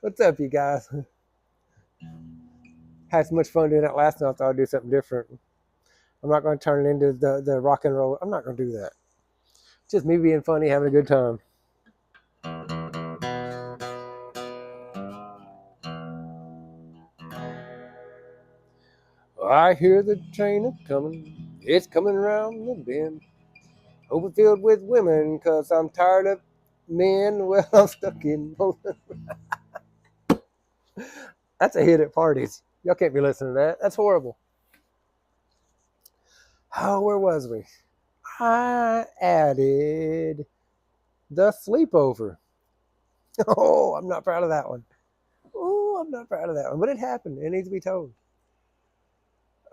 What's up, you guys? Had so much fun doing that last night. I thought I'd do something different. I'm not going to turn it into the rock and roll. I'm not going to do that. Just me being funny, having a good time. I hear the train a coming. It's coming round the bend. Overfilled with women, 'cause I'm tired of men. Well, I'm stuck in both. That's a hit at parties. Y'all can't be listening to that. That's horrible. Oh, where was we? I added the sleepover. Oh, I'm not proud of that one. Oh, I'm not proud of that one. But it happened. It needs to be told.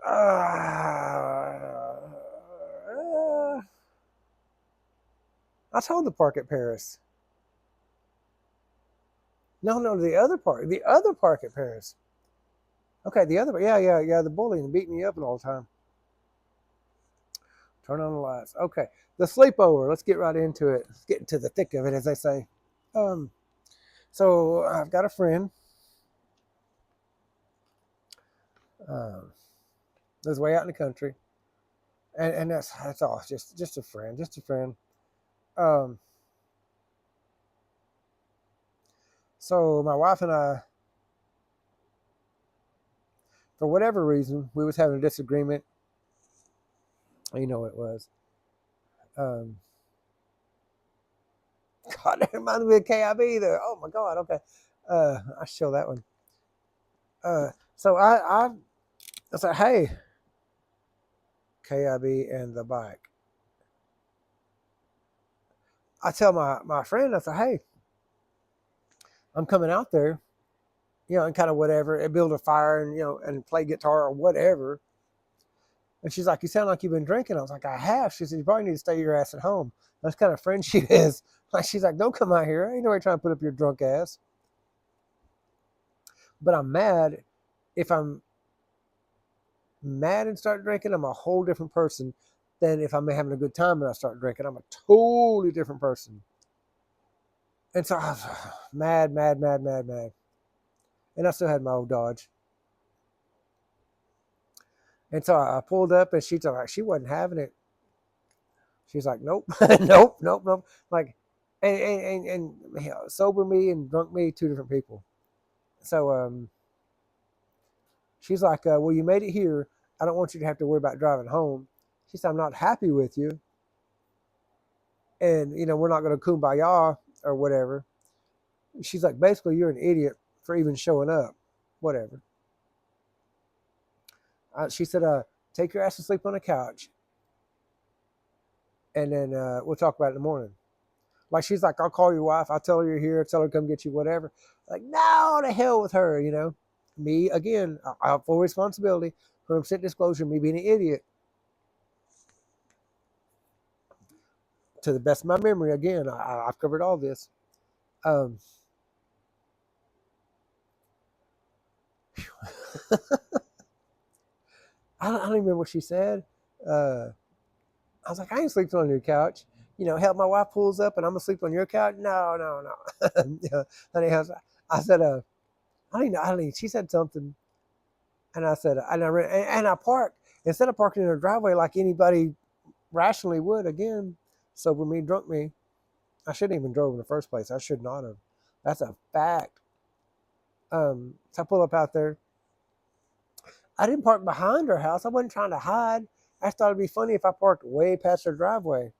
I told the park at Paris. No, the other park. The other park at Paris. Okay, the other. Yeah. The bullying beat me up all the time. Turn on the lights. Okay, the sleepover. Let's get right into it. Let's get into the thick of it, as they say. Um, so I've got a friend. Lives way out in the country, and that's all. Just a friend. Just a friend. Um, so my wife and I, for whatever reason, we was having a disagreement. You know what it was. Um, God, that reminds me of KIB there. Oh my God. Okay. I show that one. So I said, hey, KIB and the bike. I tell my friend, I said, hey, I'm coming out there, and kind of whatever, and build a fire and, and play guitar or whatever. And she's like, you sound like you've been drinking. I was like, I have. She said, you probably need to stay your ass at home. That's kind of friend she is. Like, she's like, don't come out here. Ain't nobody trying to put up your drunk ass. But I'm mad. If I'm mad and start drinking, I'm a whole different person than if I'm having a good time and I start drinking. I'm a totally different person. And so I was mad. And I still had my old Dodge. And so I pulled up and she's like, she wasn't having it. She's like, nope, nope. Like, and sober me and drunk me, two different people. So she's like, well, you made it here. I don't want you to have to worry about driving home. She said, I'm not happy with you. And, we're not going to kumbaya or whatever. She's like, basically, you're an idiot for even showing up. Whatever. She said, take your ass to sleep on the couch. And then we'll talk about it in the morning. Like, she's like, I'll call your wife. I'll tell her you're here. Tell her to come get you, whatever. Like, no, to hell with her, Me, again, I have full responsibility for consent disclosure, me being an idiot. To the best of my memory, again, I've covered all this. I don't remember what she said. I was like, I ain't sleeping on your couch. Help my wife pulls up and I'm going to sleep on your couch. No. Honey, I said, I don't know. She said something. And I said, and I parked, instead of parking in her driveway like anybody rationally would, again, sober me, drunk me. I shouldn't even drove in the first place. I should not have. That's a fact. So I pull up out there. I didn't park behind her house. I wasn't trying to hide. I thought it'd be funny if I parked way past her driveway.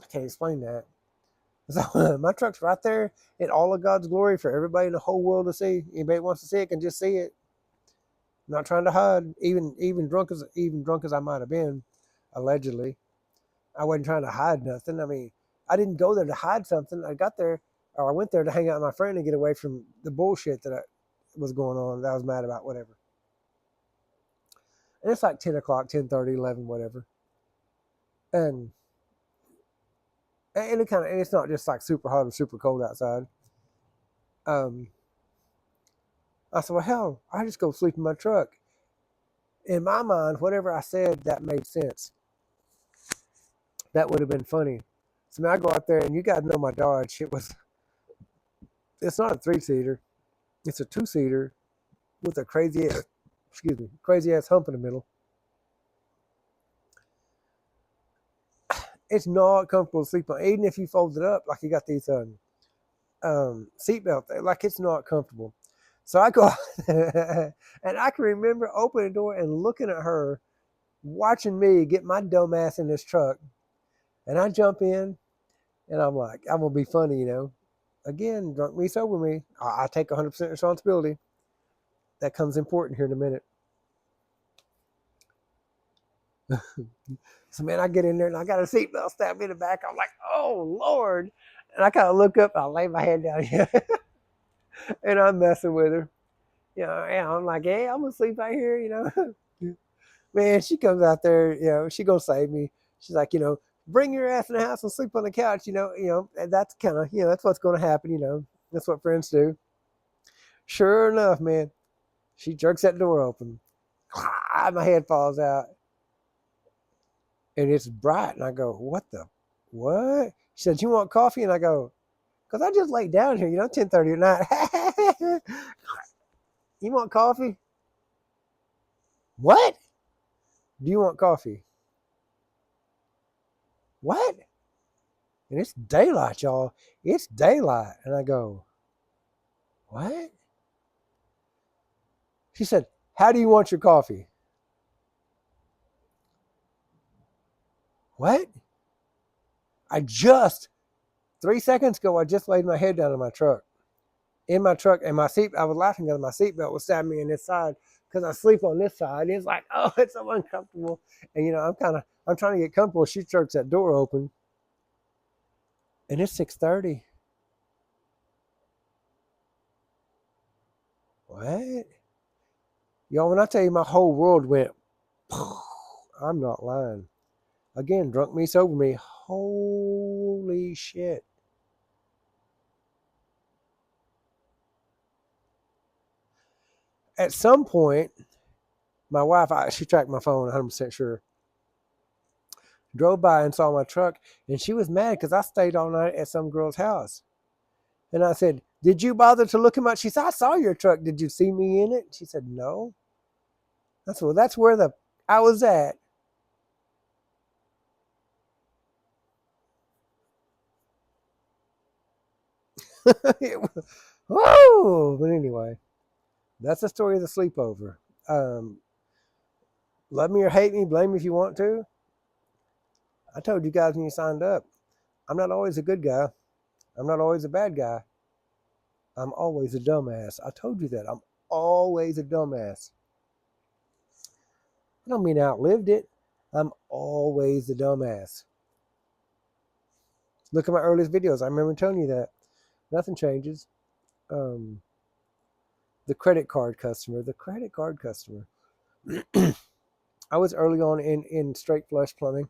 I can't explain that. So my truck's right there in all of God's glory for everybody in the whole world to see. Anybody wants to see it can just see it. I'm not trying to hide. Even drunk as I might have been, allegedly, I wasn't trying to hide nothing. I mean, I didn't go there to hide something. I went there to hang out with my friend and get away from the bullshit that was going on that I was mad about, whatever. And it's like 10 o'clock, 10:30, 11, whatever. And it's not just like super hot or super cold outside. I said, well, hell, I just go sleep in my truck. In my mind, whatever I said, that made sense. That would have been funny. So now I go out there, and you guys know my Dodge. It was It's not a 3-seater. It's a 2-seater with a crazy ass hump in the middle. It's not comfortable to sleep on, even if you fold it up like you got these seatbelt thing. Like, it's not comfortable. So I go and I can remember opening the door and looking at her, watching me get my dumb ass in this truck, and I jump in, and I'm like, I'm gonna be funny, you know. Again, drunk me, sober me. I take 100% responsibility. That comes important here in a minute. So, man, I get in there and I got a seatbelt stabbed me in the back. I'm like, oh, Lord. And I kind of look up, I lay my head down here, and I'm messing with her. You know, and I'm like, hey, I'm going to sleep out here, you know. Man, she comes out there, you know, she going to save me. She's like, you know, bring your ass in the house and sleep on the couch, you know, and that's kind of, you know, that's what's going to happen, you know. That's what friends do. Sure enough, man, she jerks that door open. My head falls out. And it's bright. And I go, what? She said, you want coffee? And I go, because I just laid down here, you know, 10:30 at night. You want coffee? What? Do you want coffee? What? And it's daylight, y'all. It's daylight. And I go, what? She said, how do you want your coffee? What? 3 seconds ago, I just laid my head down in my truck. And my seat, I was laughing because my seatbelt was stabbing me in this side because I sleep on this side. It's like, oh, it's so uncomfortable. And, you know, I'm trying to get comfortable. She jerks that door open. And it's 6:30. What? Y'all, when I tell you my whole world went, I'm not lying. Again, drunk me, sober me. Holy shit. At some point, my wife, she tracked my phone, 100% sure, drove by and saw my truck, and she was mad because I stayed all night at some girl's house. And I said, did you bother to look at my, she said, I saw your truck. Did you see me in it? She said, no. That's where I was at. Whoa! But anyway, that's the story of the sleepover. Love me or hate me, blame me if you want to. I told you guys when you signed up, I'm not always a good guy. I'm not always a bad guy. I'm always a dumbass. I told you that. I'm always a dumbass. I don't mean I outlived it. I'm always a dumbass. Look at my earliest videos. I remember telling you that. Nothing changes. The credit card customer. I was early on in straight flush plumbing.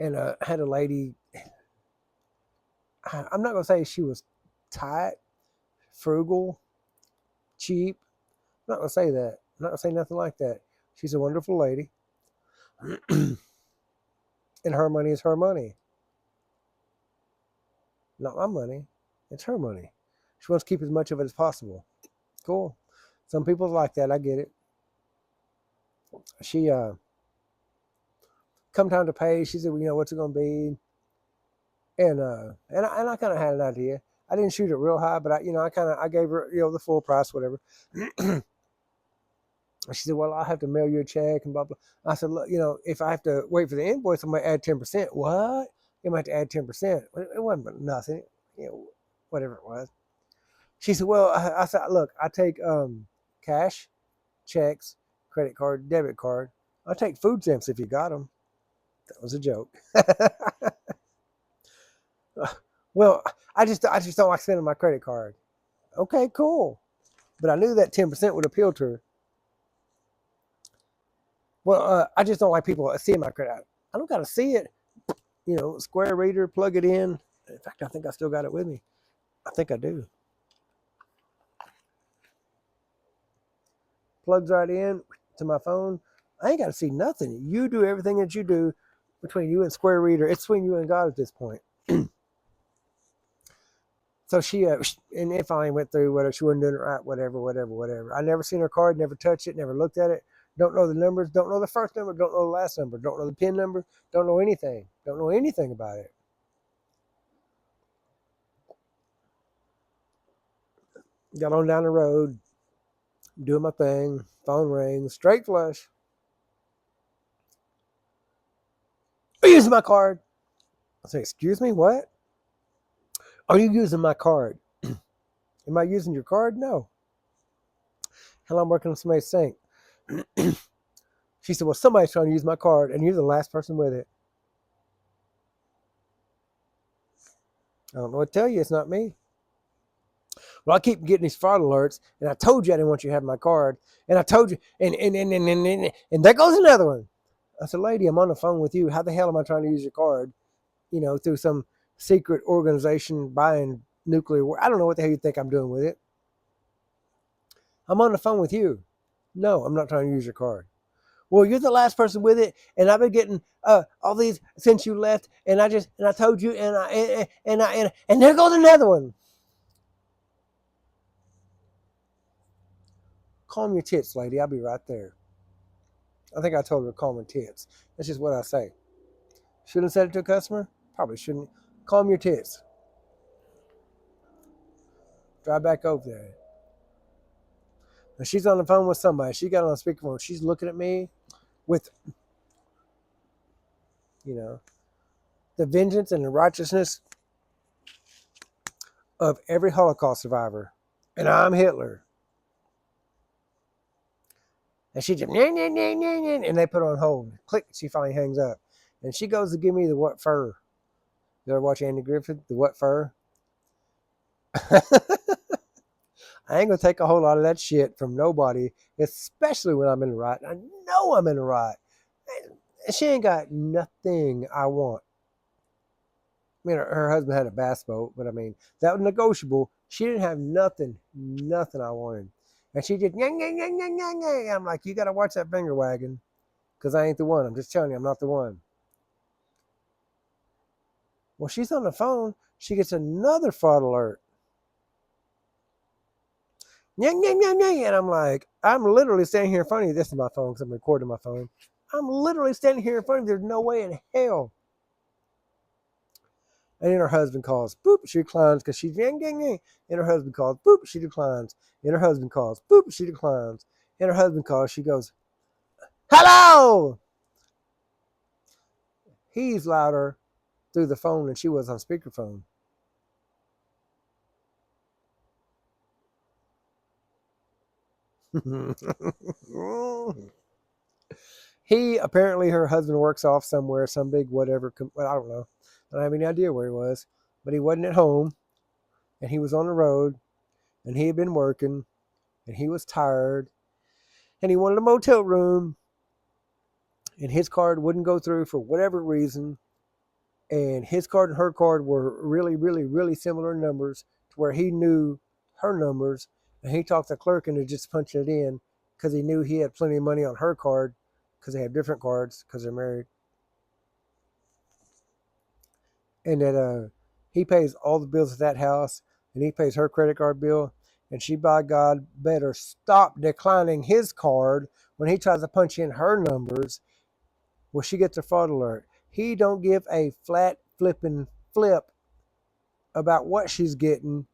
And had a lady, I'm not going to say she was tight, frugal, cheap. I'm not going to say that. I'm not going to say nothing like that. She's a wonderful lady. And her money is her money. Not my money. It's her money. She wants to keep as much of it as possible. Cool. Some people like that. I get it. She, come time to pay, she said, well, you know, what's it going to be? And I kind of had an idea. I didn't shoot it real high, but I gave her, you know, the full price, whatever. She said, well, I'll have to mail you a check and blah, blah. I said, look, you know, if I have to wait for the invoice, I might add 10%. What? You might have to add 10%. It wasn't nothing, you know, whatever it was. She said, well, I said, look, I take cash, checks, credit card, debit card. I take food stamps if you got them. That was a joke. Well, I just don't like spending my credit card. Okay, cool. But I knew that 10% would appeal to her. Well, I just don't like people seeing my credit. I don't got to see it. You know, Square Reader, plug it in. In fact, I think I still got it with me. I think I do. Plugs right in to my phone. I ain't got to see nothing. You do everything that you do between you and Square Reader. It's between you and God at this point. So she, and it finally went through, whether she wasn't doing it right, whatever. I never seen her card, never touched it, never looked at it. Don't know the numbers, don't know the first number, don't know the last number, don't know the PIN number, don't know anything. Don't know anything about it. Got on down the road, doing my thing, phone rings, straight flush. Are you using my card? I say, excuse me, what? Are you using my card? Am I using your card? No. Hell, I'm working on somebody's sink. She said, well, somebody's trying to use my card, and you're the last person with it. I don't know what to tell you. It's not me. Well, I keep getting these fraud alerts, and I told you I didn't want you to have my card, and I told you, and there goes another one. I said, lady, I'm on the phone with you. How the hell am I trying to use your card? Through some secret organization buying nuclear. I don't know what the hell you think I'm doing with it. I'm on the phone with you. No, I'm not trying to use your card. Well, you're the last person with it, and I've been getting all these since you left, and I told you, and there goes another one. Calm your tits, lady. I'll be right there. I think I told her to calm her tits. That's just what I say. Shouldn't have said it to a customer? Probably shouldn't. Calm your tits. Drive back over there. And she's on the phone with somebody. She got on a speakerphone. She's looking at me with, the vengeance and the righteousness of every Holocaust survivor. And I'm Hitler. And she just, and they put her on hold. Click, she finally hangs up. And she goes to give me the what fur. You ever watch Andy Griffith, the what fur? I ain't going to take a whole lot of that shit from nobody, especially when I'm in the right. I know I'm in the right. She ain't got nothing I want. I mean, her husband had a bass boat, but I mean, that was negotiable. She didn't have nothing I wanted. And she just, I'm like, you got to watch that finger wagging because I ain't the one. I'm just telling you, I'm not the one. Well, she's on the phone. She gets another fraud alert. And I'm like, I'm literally standing here in front of you. This is my phone because I'm recording my phone. I'm literally standing here in front of you. There's no way in hell. And then her husband calls. Boop, she declines because she's And her husband calls. Boop, she declines. And her husband calls. Boop, she declines. And her husband calls. She goes, hello! He's louder through the phone than she was on speakerphone. He, apparently her husband works off somewhere, some big whatever. I don't know. I don't have any idea where he was. But he wasn't at home. And he was on the road. And he had been working. And he was tired. And he wanted a motel room. And his card wouldn't go through for whatever reason. And his card and her card were really, really, really similar numbers to where he knew her numbers. And he talked the clerk into just punching it in because he knew he had plenty of money on her card because they have different cards because they're married. And that he pays all the bills at that house and he pays her credit card bill. And she, by God, better stop declining his card when he tries to punch in her numbers. Well, she gets a fraud alert. He don't give a flat flipping flip about what she's getting.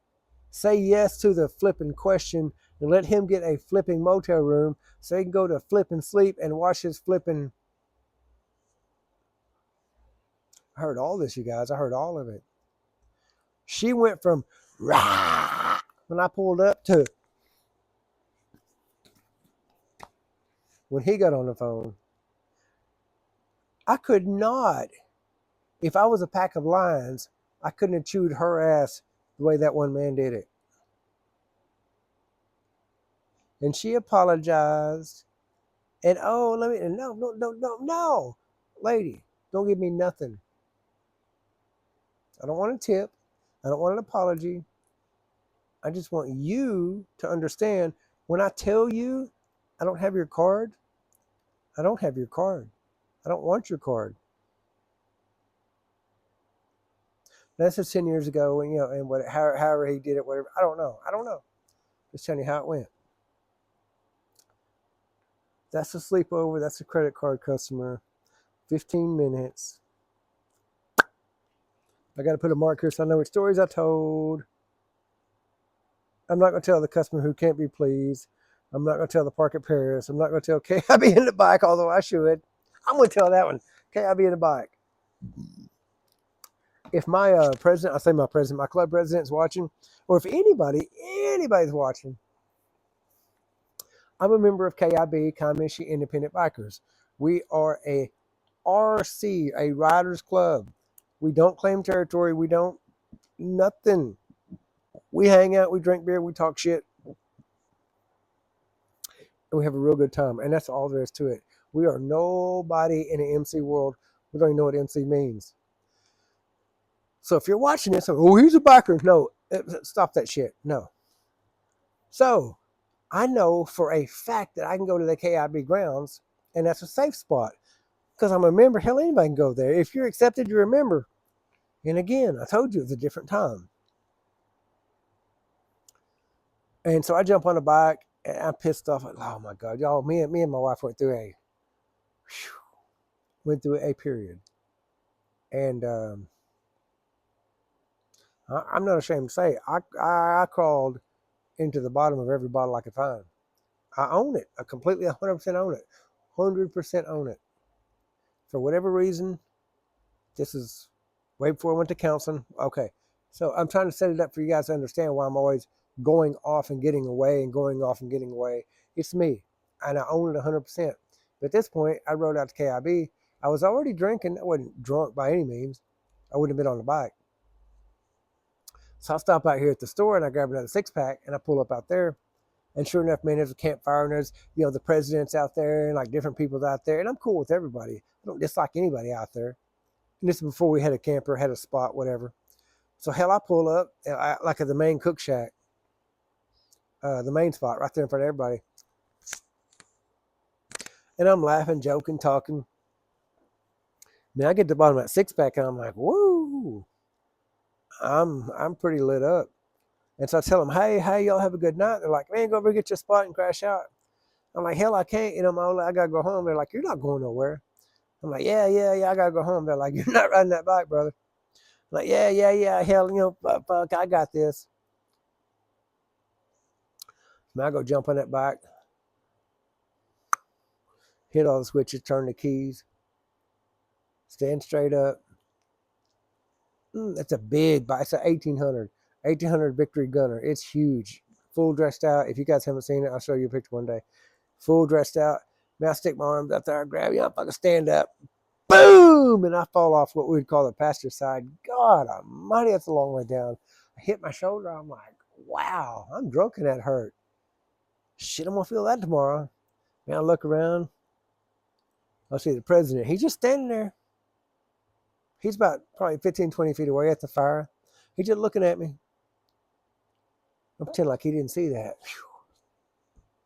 Say yes to the flipping question and let him get a flipping motel room so he can go to flip and sleep and watch his flipping. I heard all this, you guys. I heard all of it. She went from rah when I pulled up to when he got on the phone. I could not. If I was a pack of lions, I couldn't have chewed her ass the way that one man did it. And she apologized. And no. Lady, don't give me nothing. I don't want a tip. I don't want an apology. I just want you to understand when I tell you I don't have your card, I don't have your card. I don't want your card. That's just 10 years ago, and and however he did it, whatever. I don't know. Just telling you how it went. That's a sleepover. That's a credit card customer. 15 minutes. I got to put a mark here so I know which stories I told. I'm not going to tell the customer who can't be pleased. I'm not going to tell the park at Paris. I'm not going to tell KIB in the bike, although I should. I'm going to tell that one. KIB in the bike. If my president, I say my president, my club president's watching, or if anybody's watching, I'm a member of KIB, Comanche Independent Bikers. We are a RC, a riders club. We don't claim territory. We don't nothing. We hang out, we drink beer, we talk shit, and we have a real good time. And that's all there is to it. We are nobody in the MC world. We don't even know what MC means. So if you're watching this, oh, he's a biker. No, stop that shit. No. So I know for a fact that I can go to the KIB grounds, and that's a safe spot because I'm a member. Hell, anybody can go there. If you're accepted, you're a member. And again, I told you it's a different time. And so I jump on the bike, and I'm pissed off. Like, oh my God, y'all! Me and my wife went through a period, and I'm not ashamed to say I crawled into the bottom of every bottle I could find. I own it. I completely 100% own it. 100% own it. For whatever reason, this is way before I went to counseling. Okay, so I'm trying to set it up for you guys to understand why I'm always going off and getting away and going off and getting away. It's me, and I own it 100%. But at this point, I rode out to KIB. I was already drinking. I wasn't drunk by any means. I wouldn't have been on the bike. So I stop out here at the store and I grab another 6-pack and I pull up out there. And sure enough, man, there's a campfire and there's, the president's out there and like different people's out there. And I'm cool with everybody. I don't dislike anybody out there. And this is before we had a camper, had a spot, whatever. So hell, I pull up like at the main cook shack, the main spot right there in front of everybody. And I'm laughing, joking, talking. Man, I get to the bottom of that 6-pack and I'm like, woo, I'm pretty lit up. And so I tell them, hey, y'all have a good night. They're like, man, go over get your spot and crash out. I'm like, hell, I can't. I got to go home. They're like, you're not going nowhere. I'm like, yeah, I got to go home. They're like, you're not riding that bike, brother. I'm like, yeah, hell, fuck, I got this. And I go jump on that bike, hit all the switches, turn the keys, stand straight up. That's a big bike. It's an 1800 Victory Gunner. It's huge. Full dressed out. If you guys haven't seen it, I'll show you a picture one day. Full dressed out. Man, I stick my arms out there, I grab you up, I can stand up. Boom! And I fall off what we'd call the passenger side. God almighty, that's a long way down. I hit my shoulder. I'm like, wow, I'm drunk and that hurt. Shit, I'm going to feel that tomorrow. Man, I look around. I see the president. He's just standing there. He's about probably 15, 20 feet away at the fire. He's just looking at me. I'm pretending like he didn't see that.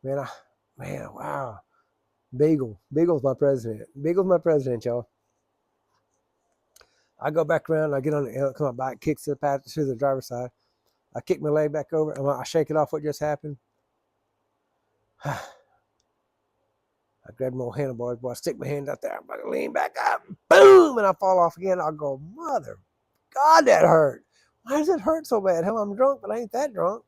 Whew. Man, wow. Beagle's my president. Beagle's my president, y'all. I go back around. I get on the come on bike, kicks to the driver's side. I kick my leg back over. I shake it off what just happened. I grab my old handlebars, boy. I stick my hand out there. I'm about to lean back up. Boom! And I fall off again. I'll go, mother, God, that hurt. Why does it hurt so bad? Hell, I'm drunk, but I ain't that drunk.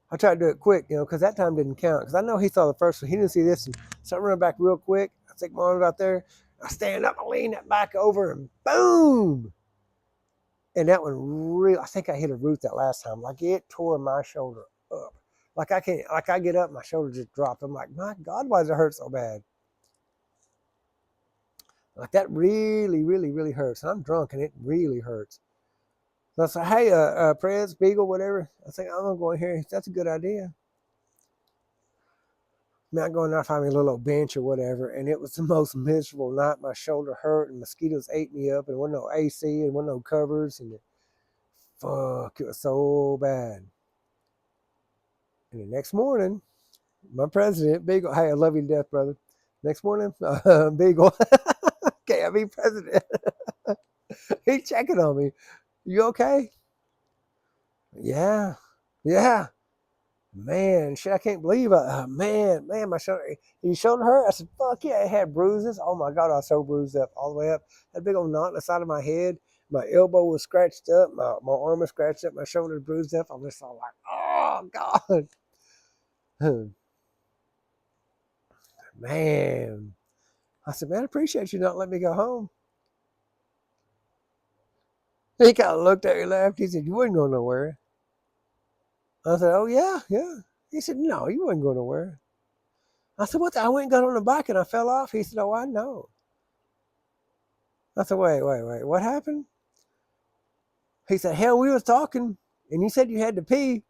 I try to do it quick, because that time didn't count. Because I know he saw the first one. He didn't see this. So I run back real quick. I take my arms out there. I stand up. I lean that bike over, and boom! And that one I think I hit a root that last time. Like it tore my shoulder up. Like I get up, my shoulder just dropped. I'm like, my God, why does it hurt so bad? Like that really, really, really hurts. And I'm drunk and it really hurts. So I say, hey, Prez, Beagle, whatever. I think I'm gonna go in here. That's a good idea. Man, I go in there, I find me a little bench or whatever, and it was the most miserable night. My shoulder hurt and mosquitoes ate me up, and there wasn't no AC and wasn't no covers, and fuck, it was so bad. And the next morning, my president, Beagle, hey, I love you to death, brother. Next morning, Beagle, KIB President, he's checking on me. You okay? Yeah. Yeah. Man, shit, I can't believe it. Man, my shoulder. Your shoulder hurt? I said, fuck yeah, it had bruises. Oh my God, I was so bruised up all the way up. That big old knot on the side of my head. My elbow was scratched up. My arm was scratched up. My shoulder was bruised up. I'm just all like, oh God. Man. I said, man, I appreciate you not letting me go home. He kind of looked at me, laughed. He said, you wouldn't go nowhere. I said, oh yeah, yeah. He said, no, you wouldn't go nowhere. I said, what? I went and got on the bike and I fell off. He said, oh, I know. I said, wait, what happened? He said, hell, we was talking and you said you had to pee.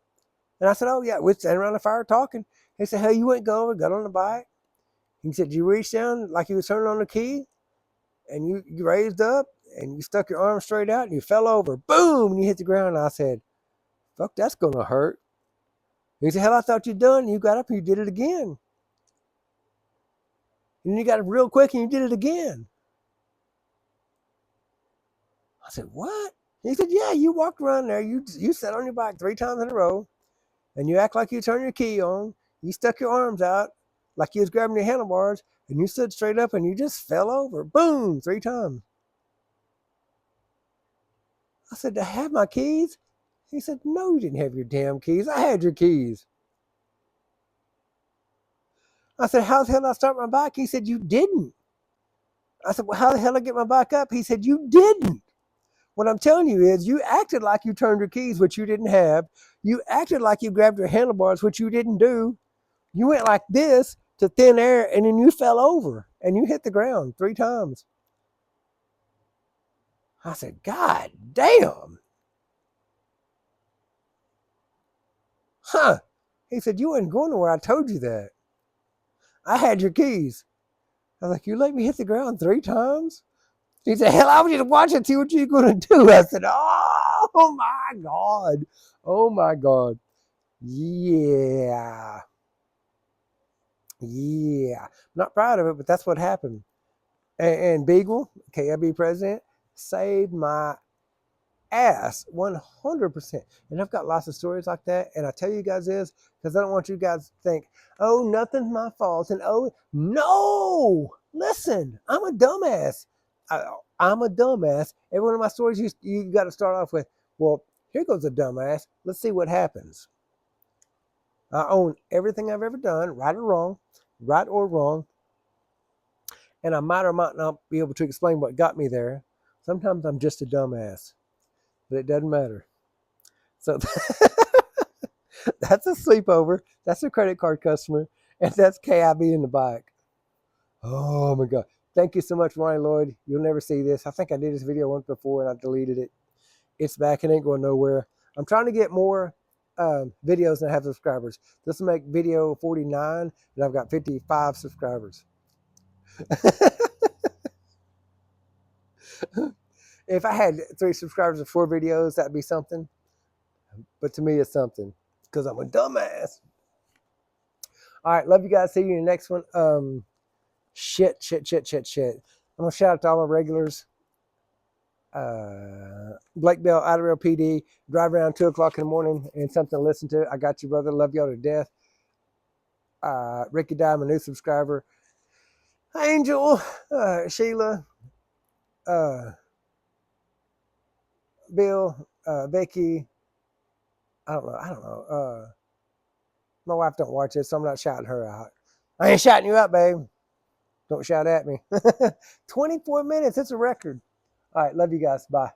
And I said, oh yeah, we're standing around the fire talking. He said, hell, you went go over, got on the bike. He said, you reached down like you was turning on the key and you raised up and you stuck your arm straight out and you fell over. Boom! And you hit the ground. And I said, fuck, that's going to hurt. He said, hell, I thought you'd done. You got up and you did it again. And then you got up real quick and you did it again. I said, what? He said, yeah, you walked around there. You sat on your bike 3 times in a row and you act like you turned your key on. You stuck your arms out like you was grabbing your handlebars and you stood straight up and you just fell over. Boom, 3 times. I said, I have my keys? He said, no, you didn't have your damn keys. I had your keys. I said, how the hell did I start my bike? He said, you didn't. I said, well, how the hell did I get my bike up? He said, you didn't. What I'm telling you is you acted like you turned your keys, which you didn't have. You acted like you grabbed your handlebars, which you didn't do. You went like this to thin air, and then you fell over, and you hit the ground 3 times. I said, God damn. Huh. He said, you wasn't going nowhere. I told you that. I had your keys. I was like, you let me hit the ground 3 times? He said, hell, I was just watching to see what you're going to do. I said, oh my God. Oh my God. Yeah. Yeah. I'm not proud of it, but that's what happened. And Beagle, KIB President, saved my ass 100%. And I've got lots of stories like that. And I tell you guys this because I don't want you guys to think, oh, nothing's my fault. And oh, no, listen, I'm a dumbass. I'm a dumbass. Every one of my stories, you got to start off with, well, here goes a dumbass. Let's see what happens. I own everything I've ever done, right or wrong. And I might or might not be able to explain what got me there. Sometimes I'm just a dumbass, but it doesn't matter. So that's a sleepover. That's a credit card customer. And that's KIB in the bike. Oh my God. Thank you so much, Ronnie Lloyd. You'll never see this. I think I did this video once before and I deleted it. It's back. It ain't going nowhere. I'm trying to get more videos than I have subscribers. This will make video 49 and I've got 55 subscribers. If I had 3 subscribers and 4 videos, that'd be something. But to me, it's something because I'm a dumbass. All right. Love you guys. See you in the next one. Shit. I'm going to shout out to all my regulars. Blake Bell, Idlewild PD. Drive around 2 o'clock in the morning and something to listen to. I got you, brother. Love y'all to death. Ricky Dye, my new subscriber. Angel, Sheila, Bill, Becky. I don't know. My wife don't watch it, so I'm not shouting her out. I ain't shouting you out, babe. Don't shout at me. 24 minutes. It's a record. All right. Love you guys. Bye.